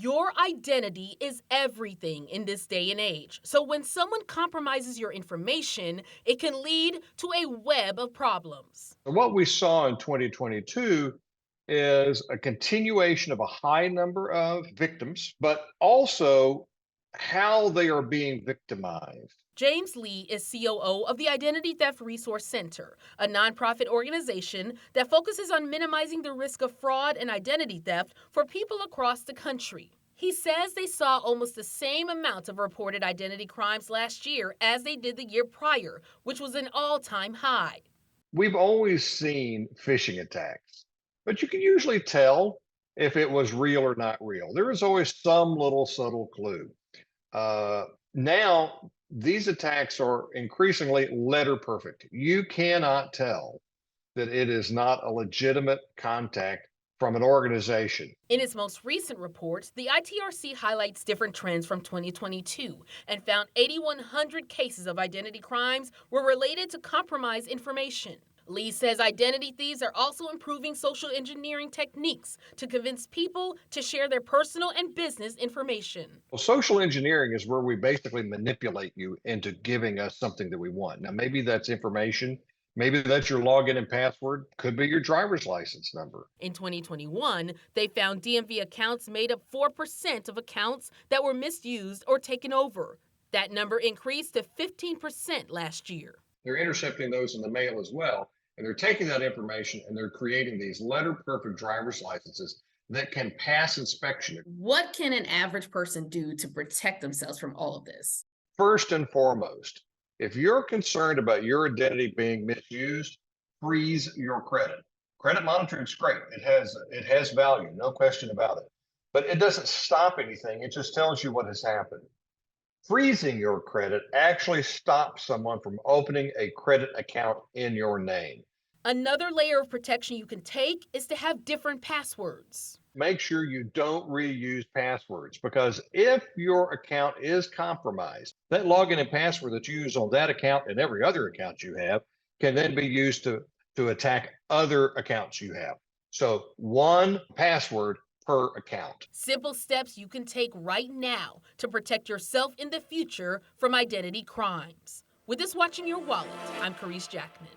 Your identity is everything in this day and age. So when someone compromises your information, it can lead to a web of problems. What we saw in 2022 is a continuation of a high number of victims, but also how they are being victimized. James Lee is COO of the Identity Theft Resource Center, a nonprofit organization that focuses on minimizing the risk of fraud and identity theft for people across the country. He says they saw almost the same amount of reported identity crimes last year as they did the year prior, which was an all-time high. We've always seen phishing attacks, but you can usually tell if it was real or not real. There is always some little subtle clue. Now, these attacks are increasingly letter perfect. You cannot tell that it is not a legitimate contact from an organization. In its most recent report, the ITRC highlights different trends from 2022 and found 8,100 cases of identity crimes were related to compromised information. Lee says identity thieves are also improving social engineering techniques to convince people to share their personal and business information. Well, social engineering is where we basically manipulate you into giving us something that we want. Now, maybe that's information, maybe that's your login and password, could be your driver's license number. In 2021, they found DMV accounts made up 4% of accounts that were misused or taken over. That number increased to 15% last year. They're intercepting those in the mail as well. And they're taking that information and they're creating these letter perfect driver's licenses that can pass inspection. What can an average person do to protect themselves from all of this? First and foremost, if you're concerned about your identity being misused, freeze your credit. Credit monitoring is great. It has value, no question about it. But it doesn't stop anything. It just tells you what has happened. Freezing your credit actually stops someone from opening a credit account in your name. Another layer of protection you can take is to have different passwords. Make sure you don't reuse passwords because if your account is compromised, that login and password that you use on that account and every other account you have can then be used to attack other accounts you have. So one password per account. Simple steps you can take right now to protect yourself in the future from identity crimes. With this Watching Your Wallet, I'm Caresse Jackman.